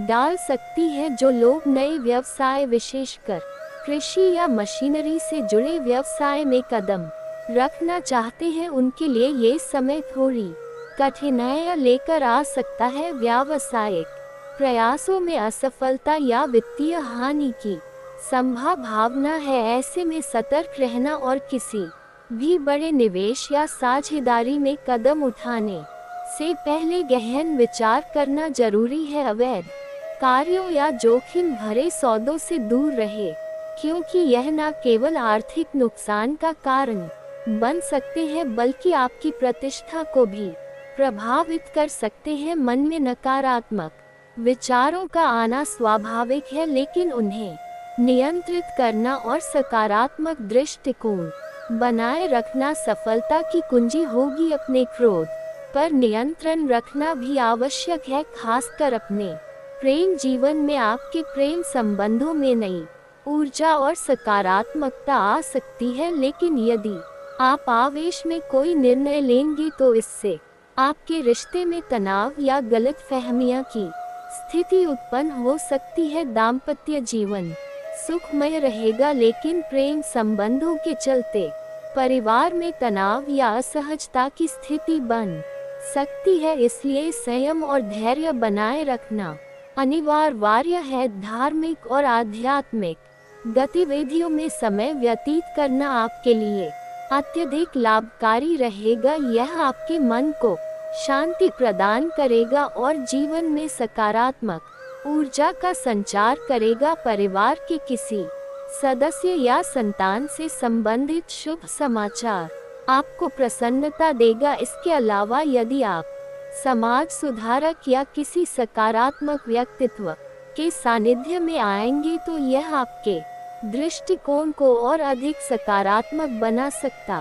डाल सकती हैं। जो लोग नए व्यवसाय, विशेषकर कृषि या मशीनरी से जुड़े व्यवसाय में कदम रखना चाहते हैं, उनके लिए ये समय थोड़ी कठिनाइयां लेकर आ सकता है। व्यावसायिक प्रयासों में असफलता या वित्तीय हानि की संभावना है। ऐसे में सतर्क रहना और किसी भी बड़े निवेश या साझेदारी में कदम उठाने से पहले गहन विचार करना जरूरी है। अवैध कार्यों या जोखिम भरे सौदों से दूर रहे, क्योंकि यह न केवल आर्थिक नुकसान का कारण बन सकते हैं बल्कि आपकी प्रतिष्ठा को भी प्रभावित कर सकते हैं। मन में नकारात्मक विचारों का आना स्वाभाविक है, लेकिन उन्हें नियंत्रित करना और सकारात्मक दृष्टिकोण बनाए रखना सफलता की कुंजी होगी। अपने क्रोध पर नियंत्रण रखना भी आवश्यक है, खासकर अपने प्रेम जीवन में। आपके प्रेम संबंधों में नई ऊर्जा और सकारात्मकता आ सकती है, लेकिन यदि आप आवेश में कोई निर्णय लेंगे तो इससे आपके रिश्ते में तनाव या गलतफहमियां की स्थिति उत्पन्न हो सकती है। दाम्पत्य जीवन सुखमय रहेगा, लेकिन प्रेम संबंधों के चलते परिवार में तनाव या असहजता की स्थिति बन सकती है। इसलिए संयम और धैर्य बनाए रखना अनिवार्य है। धार्मिक और आध्यात्मिक गतिविधियों में समय व्यतीत करना आपके लिए अत्यधिक लाभकारी रहेगा। यह आपके मन को शांति प्रदान करेगा और जीवन में सकारात्मक ऊर्जा का संचार करेगा। परिवार के किसी सदस्य या संतान से संबंधित शुभ समाचार आपको प्रसन्नता देगा। इसके अलावा यदि आप समाज सुधारक या किसी सकारात्मक व्यक्तित्व के सानिध्य में आएंगे तो यह आपके दृष्टिकोण को और अधिक सकारात्मक बना सकता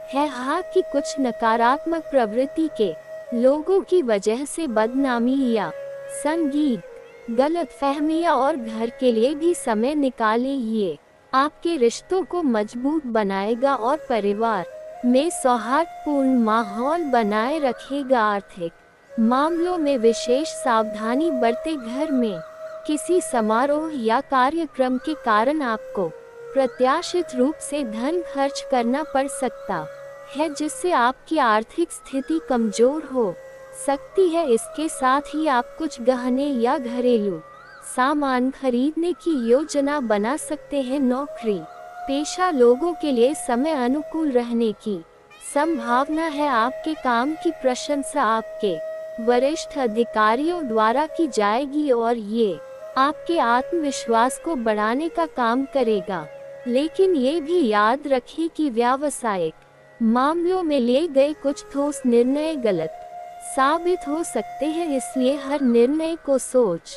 है। हाँ, कि कुछ नकारात्मक प्रवृत्ति के लोगों की वजह से बदनामी या संगीत, गलतफहमियां और घर के लिए भी समय निकालें। ये आपके रिश्तों को मजबूत बनाएगा और परिवार में सौहार्दपूर्ण माहौल बनाए रखेगा। आर्थिक मामलों में विशेष सावधानी बरतें। घर में किसी समारोह या कार्यक्रम के कारण आपको प्रत्याशित रूप से धन खर्च करना पड़ सकता है, जिससे आपकी आर्थिक स्थिति कमजोर हो सकती है। इसके साथ ही आप कुछ गहने या घरेलू सामान खरीदने की योजना बना सकते हैं। नौकरी पेशा लोगों के लिए समय अनुकूल रहने की संभावना है। आपके काम की प्रशंसा आपके वरिष्ठ अधिकारियों द्वारा की जाएगी और ये आपके आत्मविश्वास को बढ़ाने का काम करेगा। लेकिन ये भी याद रखें कि व्यावसायिक मामलों में लिए गए कुछ ठोस निर्णय गलत साबित हो सकते हैं, इसलिए हर निर्णय को सोच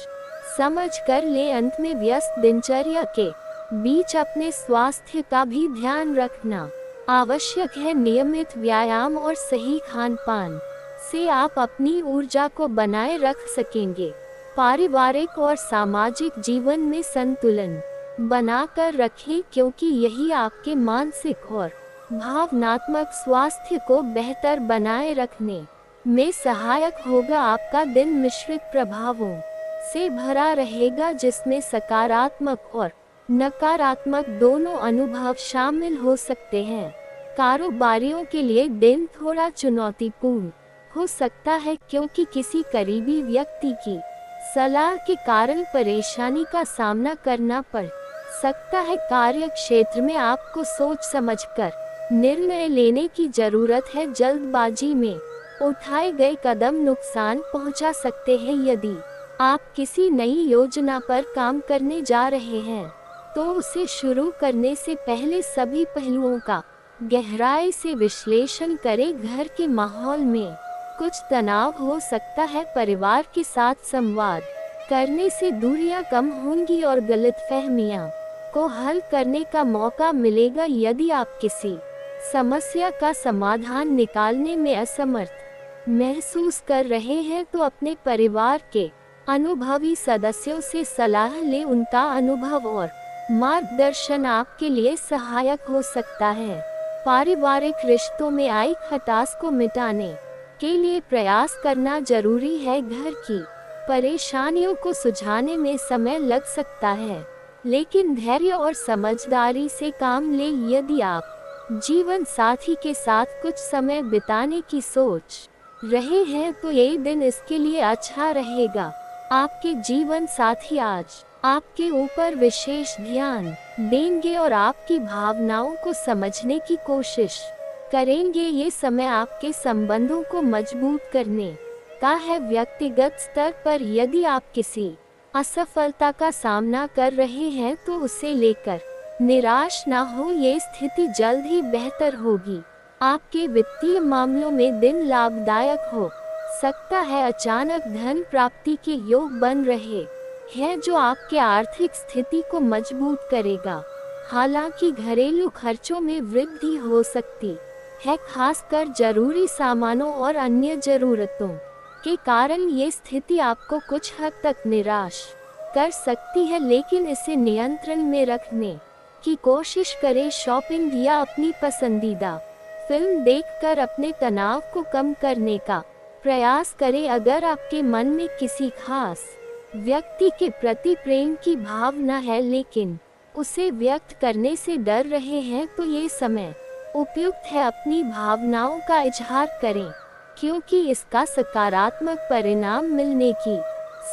समझ कर ले। अंत में, व्यस्त दिनचर्या के बीच अपने स्वास्थ्य का भी ध्यान रखना आवश्यक है। नियमित व्यायाम और सही खान-पान से आप अपनी ऊर्जा को बनाए रख सकेंगे। पारिवारिक और सामाजिक जीवन में संतुलन बनाकर रखें, क्योंकि यही आपके मानसिक और भावनात्मक स्वास्थ्य को बेहतर बनाए रखने में सहायक होगा। आपका दिन मिश्रित प्रभावों से भरा रहेगा, जिसमें सकारात्मक और नकारात्मक दोनों अनुभव शामिल हो सकते हैं। कारोबारियों के लिए दिन थोड़ा चुनौतीपूर्ण हो सकता है, क्योंकि किसी करीबी व्यक्ति की सलाह के कारण परेशानी का सामना करना पड़ सकता है। कार्य क्षेत्र में आपको सोच समझकर निर्णय लेने की जरूरत है। जल्दबाजी में उठाए गए कदम नुकसान पहुंचा सकते हैं। यदि आप किसी नई योजना पर काम करने जा रहे हैं, तो उसे शुरू करने से पहले सभी पहलुओं का गहराई से विश्लेषण करें। घर के माहौल में कुछ तनाव हो सकता है। परिवार के साथ संवाद करने से दूरियां कम होंगी और गलतफहमियां को हल करने का मौका मिलेगा। यदि आप किसी समस्या का समाधान निकालने में असमर्थ महसूस कर रहे हैं, तो अपने परिवार के अनुभवी सदस्यों से सलाह लें। उनका अनुभव और मार्गदर्शन आपके लिए सहायक हो सकता है। पारिवारिक रिश्तों में आई खटास को मिटाने के लिए प्रयास करना जरूरी है। घर की परेशानियों को सुलझाने में समय लग सकता है, लेकिन धैर्य और समझदारी से काम लें। यदि आप जीवन साथी के साथ कुछ समय बिताने की सोच रहे हैं, तो ये दिन इसके लिए अच्छा रहेगा। आपके जीवन साथी आज आपके ऊपर विशेष ध्यान देंगे और आपकी भावनाओं को समझने की कोशिश करेंगे। ये समय आपके संबंधों को मजबूत करने का है। व्यक्तिगत स्तर पर यदि आप किसी असफलता का सामना कर रहे हैं, तो उसे लेकर निराश ना हो। ये स्थिति जल्द ही बेहतर होगी। आपके वित्तीय मामलों में दिन लाभदायक हो सकता है। अचानक धन प्राप्ति के योग बन रहे हैं, जो आपके आर्थिक स्थिति को मजबूत करेगा। हालांकि घरेलू खर्चों में वृद्धि हो सकती है, खासकर जरूरी सामानों और अन्य जरूरतों के कारण। ये स्थिति आपको कुछ हद तक निराश कर सकती है, लेकिन इसे नियंत्रण में रखने की कोशिश करें। शॉपिंग या अपनी पसंदीदा फिल्म देखकर अपने तनाव को कम करने का प्रयास करें। अगर आपके मन में किसी खास व्यक्ति के प्रति प्रेम की भावना है, लेकिन उसे व्यक्त करने से डर रहे हैं, तो ये समय उपयुक्त है। अपनी भावनाओं का इजहार करें, क्योंकि इसका सकारात्मक परिणाम मिलने की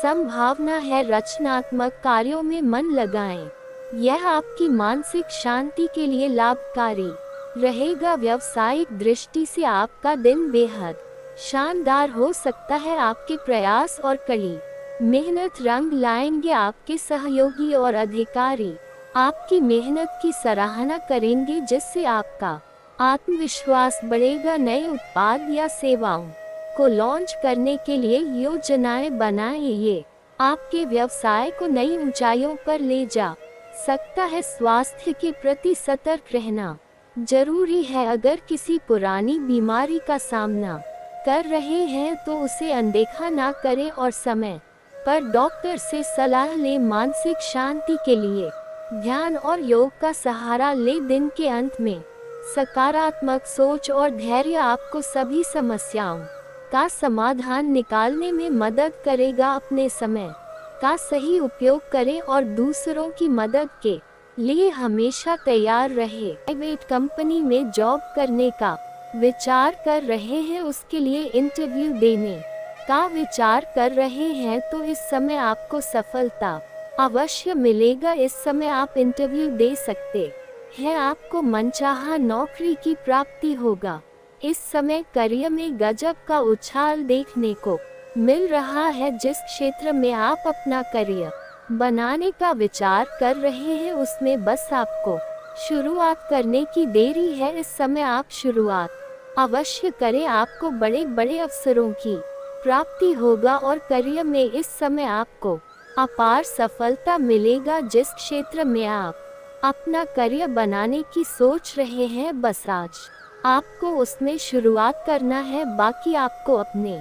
संभावना है। रचनात्मक कार्यों में मन लगाएं, यह आपकी मानसिक शांति के लिए लाभकारी रहेगा। व्यावसायिक दृष्टि से आपका दिन बेहद शानदार हो सकता है। आपके प्रयास और कड़ी मेहनत रंग लाएंगे। आपके सहयोगी और अधिकारी आपकी मेहनत की सराहना करेंगे, जिससे आपका आत्मविश्वास बढ़ेगा। नए उत्पाद या सेवाओं को लॉन्च करने के लिए योजनाएं बनाएं। ये आपके व्यवसाय को नई ऊंचाइयों पर ले जा सकता है। स्वास्थ्य के प्रति सतर्क रहना जरूरी है। अगर किसी पुरानी बीमारी का सामना कर रहे हैं, तो उसे अनदेखा ना करें और समय पर डॉक्टर से सलाह लें। मानसिक शांति के लिए ध्यान और योग का सहारा लें। दिन के अंत में सकारात्मक सोच और धैर्य आपको सभी समस्याओं का समाधान निकालने में मदद करेगा। अपने समय का सही उपयोग करें और दूसरों की मदद के लिए हमेशा तैयार रहे। प्राइवेट कंपनी में जॉब करने का विचार कर रहे हैं, उसके लिए इंटरव्यू देने का विचार कर रहे हैं, तो इस समय आपको सफलता अवश्य मिलेगा। इस समय आप इंटरव्यू दे सकते हैं, आपको मनचाहा नौकरी की प्राप्ति होगा। इस समय करियर में गजब का उछाल देखने को मिल रहा है। जिस क्षेत्र में आप अपना करियर बनाने का विचार कर रहे हैं, उसमें बस आपको शुरुआत करने की देरी है। इस समय आप शुरुआत अवश्य करें, आपको बड़े बड़े अवसरों की प्राप्ति होगा और करियर में इस समय आपको अपार सफलता मिलेगा। जिस क्षेत्र में आप अपना करियर बनाने की सोच रहे हैं, बस आज आपको उसमें शुरुआत करना है। बाकी आपको अपने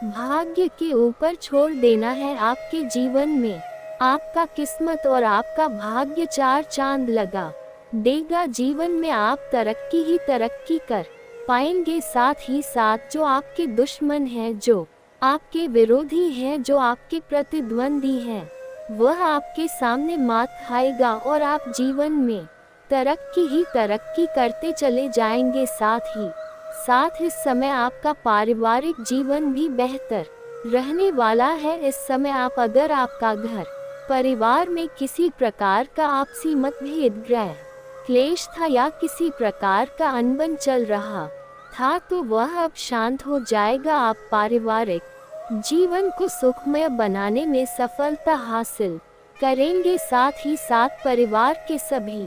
भाग्य के ऊपर छोड़ देना है। आपके जीवन में आपका किस्मत और आपका भाग्य चार चांद लगा देगा। जीवन में आप तरक्की ही तरक्की कर पाएंगे। साथ ही साथ जो आपके दुश्मन हैं, जो आपके विरोधी हैं, जो आपके प्रतिद्वंदी हैं, वह आपके सामने मात खाएगा और आप जीवन में तरक्की ही तरक्की करते चले जाएंगे। साथ इस समय आपका पारिवारिक जीवन भी बेहतर रहने वाला है। इस समय अगर आपका घर परिवार में किसी प्रकार का आपसी मतभेद, ग्रह क्लेश था या किसी प्रकार का अनबन चल रहा था, तो वह अब शांत हो जाएगा। आप पारिवारिक जीवन को सुखमय बनाने में सफलता हासिल करेंगे। साथ ही साथ परिवार के सभी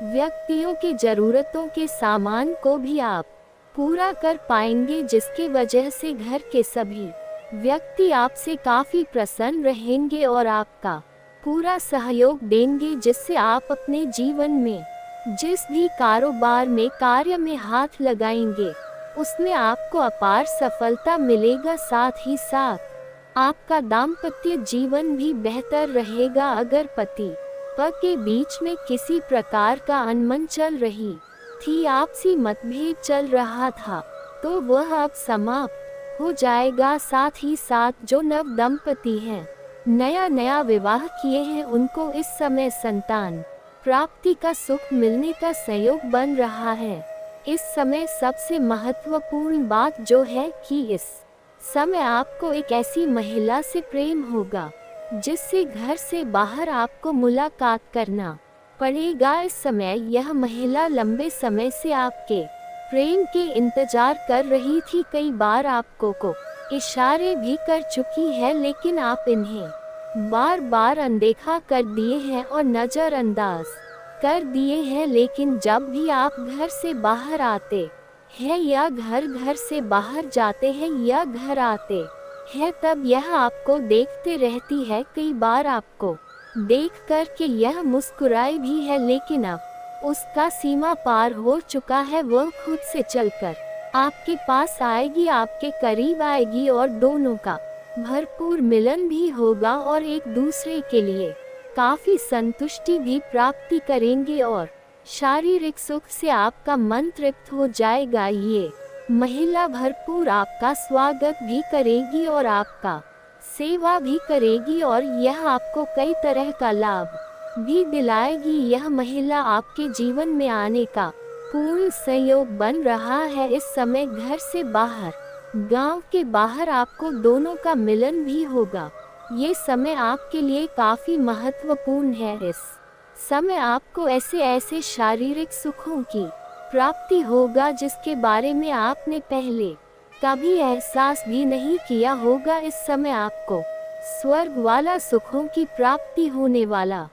व्यक्तियों के जरूरतों के सामान को भी आप पूरा कर पाएंगे, जिसकी वजह से घर के सभी व्यक्ति आपसे काफी प्रसन्न रहेंगे और आपका पूरा सहयोग देंगे, जिससे आप अपने जीवन में जिस भी कारोबार में कार्य में हाथ लगाएंगे उसमें आपको अपार सफलता मिलेगा। साथ ही साथ आपका दाम्पत्य जीवन भी बेहतर रहेगा। अगर पति पत्नी के बीच में किसी प्रकार का अनबन चल रही थी, आपसी मतभेद चल रहा था, तो वह अब समाप्त हो जाएगा। साथ ही साथ जो नव दंपति हैं, नया विवाह किए हैं, उनको इस समय संतान प्राप्ति का सुख मिलने का संयोग बन रहा है। इस समय सबसे महत्वपूर्ण बात जो है कि इस समय आपको एक ऐसी महिला से प्रेम होगा जिससे घर से बाहर आपको मुलाकात करना पड़ेगा। इस समय यह महिला लंबे समय से आपके प्रेम के इंतजार कर रही थी। कई बार आपको इशारे भी कर चुकी है, लेकिन आप इन्हें बार बार अनदेखा कर दिए हैं और नजरअंदाज कर दिए हैं। लेकिन जब भी आप घर से बाहर आते हैं या घर से बाहर जाते हैं या घर आते हैं, तब यह आपको देखते रहती है। कई बार आपको देख कर के यह मुस्कुराई भी है, लेकिन अब उसका सीमा पार हो चुका है। वह खुद से चलकर आपके पास आएगी, आपके करीब आएगी और दोनों का भरपूर मिलन भी होगा और एक दूसरे के लिए काफी संतुष्टि भी प्राप्ति करेंगे और शारीरिक सुख से आपका मन तृप्त हो जाएगा। ये महिला भरपूर आपका स्वागत भी करेगी और आपका सेवा भी करेगी और यह आपको कई तरह का लाभ भी दिलाएगी। यह महिला आपके जीवन में आने का पूर्ण संयोग बन रहा है। इस समय घर से बाहर, गांव के बाहर आपको दोनों का मिलन भी होगा। ये समय आपके लिए काफी महत्वपूर्ण है। इस समय आपको ऐसे शारीरिक सुखों की प्राप्ति होगा जिसके बारे में आपने पहले कभी एहसास भी नहीं किया होगा। इस समय आपको स्वर्ग वाला सुखों की प्राप्ति होने वाला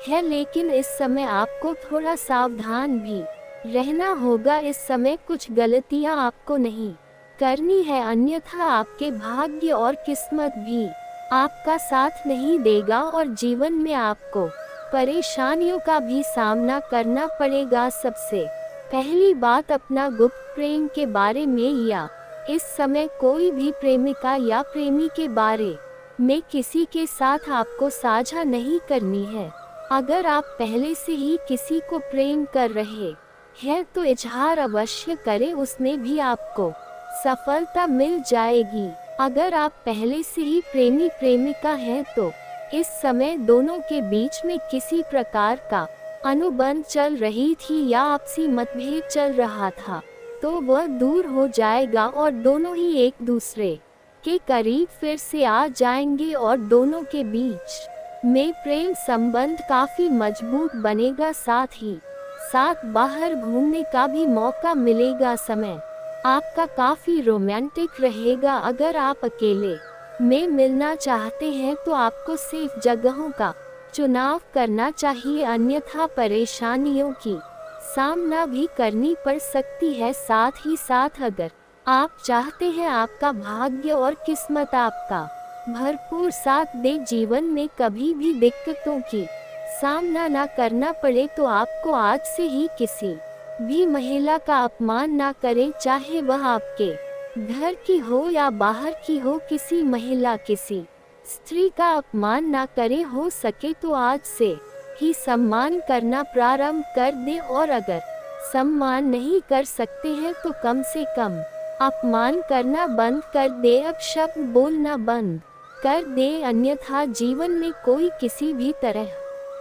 है, लेकिन इस समय आपको थोड़ा सावधान भी रहना होगा। इस समय कुछ गलतियां आपको नहीं करनी है, अन्यथा आपके भाग्य और किस्मत भी आपका साथ नहीं देगा और जीवन में आपको परेशानियों का भी सामना करना पड़ेगा। सबसे पहली बात, अपना गुप्त प्रेम के बारे में या इस समय कोई भी प्रेमिका या प्रेमी के बारे में किसी के साथ आपको साझा नहीं करनी है। अगर आप पहले से ही किसी को प्रेम कर रहे हैं तो इजहार अवश्य करें, उसमें भी आपको सफलता मिल जाएगी। अगर आप पहले से ही प्रेमी प्रेमिका हैं तो इस समय दोनों के बीच में किसी प्रकार का अनुबंध चल रही थी या आपसी मतभेद चल रहा था, तो वह दूर हो जाएगा और दोनों ही एक दूसरे के करीब फिर से आ जाएंगे और दोनों के बीच में प्रेम संबंध काफी मजबूत बनेगा। साथ ही साथ बाहर घूमने का भी मौका मिलेगा। समय आपका काफी रोमांटिक रहेगा। अगर आप अकेले में मिलना चाहते हैं तो आपको सेफ जगहों का चुनाव करना चाहिए, अन्यथा परेशानियों की सामना भी करनी पड़ सकती है। साथ ही साथ अगर आप चाहते हैं आपका भाग्य और किस्मत आपका भरपूर साथ दे, जीवन में कभी भी दिक्कतों की सामना ना करना पड़े, तो आपको आज से ही किसी भी महिला का अपमान ना करें, चाहे वह आपके घर की हो या बाहर की हो। किसी महिला, किसी स्त्री का अपमान ना करें। हो सके तो आज से ही सम्मान करना प्रारंभ कर दें और अगर सम्मान नहीं कर सकते हैं तो कम से कम अपमान करना बंद कर दे, अब शब्द बोलना बंद कर दे, अन्यथा जीवन में कोई किसी भी तरह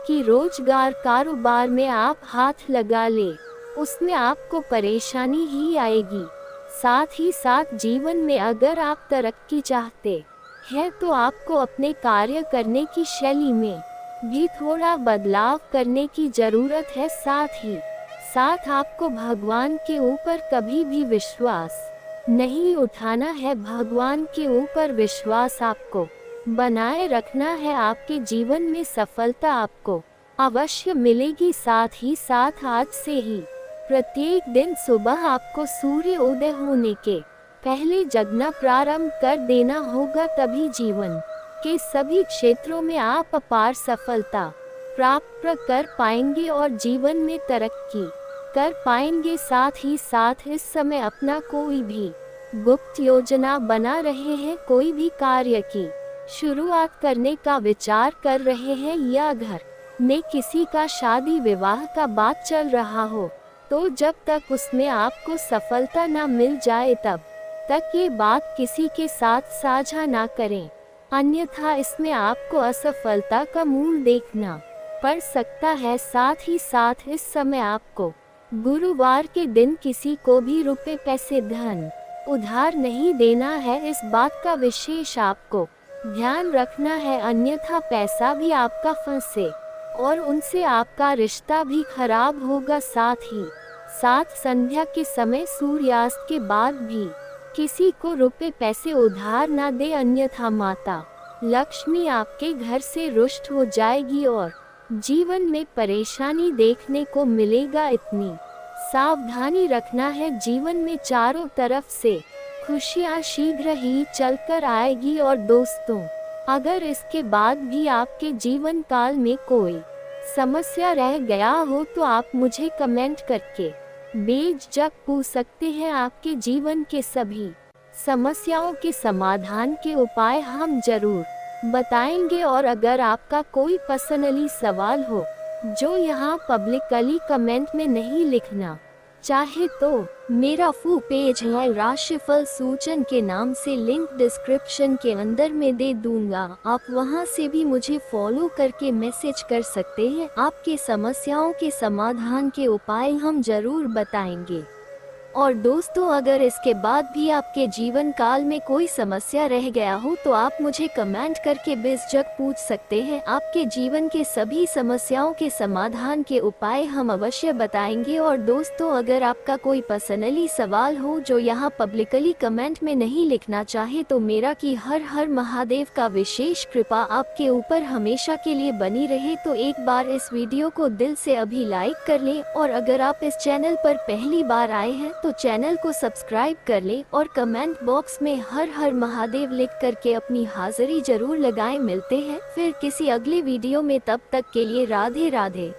की रोजगार कारोबार में आप हाथ लगा ले, उसमें आपको परेशानी ही आएगी। साथ ही साथ जीवन में अगर आप तरक्की चाहते हैं तो आपको अपने कार्य करने की शैली में भी थोड़ा बदलाव करने की जरूरत है। साथ ही साथ आपको भगवान के ऊपर कभी भी विश्वास नहीं उठाना है, भगवान के ऊपर विश्वास आपको बनाए रखना है। आपके जीवन में सफलता आपको अवश्य मिलेगी। साथ ही साथ आज से ही प्रत्येक दिन सुबह आपको सूर्य उदय होने के पहले जगना प्रारंभ कर देना होगा, तभी जीवन के सभी क्षेत्रों में आप अपार सफलता प्राप्त कर पाएंगे और जीवन में तरक्की कर पाएंगे। साथ ही साथ इस समय अपना कोई भी गुप्त योजना बना रहे हैं, कोई भी कार्य की शुरुआत करने का विचार कर रहे हैं, या घर में किसी का शादी विवाह का बात चल रहा हो, तो जब तक उसमें आपको सफलता ना मिल जाए तब तक ये बात किसी के साथ साझा ना करें, अन्यथा इसमें आपको असफलता का मूल देखना पड़ सकता है। साथ ही साथ इस समय आपको गुरुवार के दिन किसी को भी रुपए पैसे धन उधार नहीं देना है, इस बात का विशेष आपको ध्यान रखना है, अन्यथा पैसा भी आपका फंसे और उनसे आपका रिश्ता भी खराब होगा। साथ ही साथ संध्या के समय सूर्यास्त के बाद भी किसी को रुपए पैसे उधार ना दे, अन्यथा माता लक्ष्मी आपके घर से रुष्ट हो जाएगी और जीवन में परेशानी देखने को मिलेगा। इतनी सावधानी रखना है, जीवन में चारों तरफ से खुशियाँ शीघ्र ही चलकर आएगी। और दोस्तों, अगर इसके बाद भी आपके जीवन काल में कोई समस्या रह गया हो तो आप मुझे कमेंट करके बेझिझक पूछ सकते हैं। आपके जीवन के सभी समस्याओं के समाधान के उपाय हम जरूर बताएंगे। और अगर आपका कोई पर्सनली सवाल हो जो यहाँ पब्लिकली कमेंट में नहीं लिखना चाहे तो मेरा पेज है राशिफल सूचन के नाम से, लिंक डिस्क्रिप्शन के अंदर में दे दूंगा, आप वहां से भी मुझे फॉलो करके मैसेज कर सकते हैं। आपके समस्याओं के समाधान के उपाय हम जरूर बताएंगे। और दोस्तों, अगर इसके बाद भी आपके जीवन काल में कोई समस्या रह गया हो तो आप मुझे कमेंट करके बेझिझक पूछ सकते हैं। आपके जीवन के सभी समस्याओं के समाधान के उपाय हम अवश्य बताएंगे। और दोस्तों, अगर आपका कोई पर्सनली सवाल हो जो यहाँ पब्लिकली कमेंट में नहीं लिखना चाहे तो मेरा कि हर हर महादेव का विशेष कृपा आपके ऊपर हमेशा के लिए बनी रहे। तो एक बार इस वीडियो को दिल से अभी लाइक कर लें, और अगर आप इस चैनल पर पहली बार आए हैं तो चैनल को सब्सक्राइब कर ले और कमेंट बॉक्स में हर हर महादेव लिख करके अपनी हाजिरी जरूर लगाएं। मिलते हैं फिर किसी अगले वीडियो में, तब तक के लिए राधे राधे।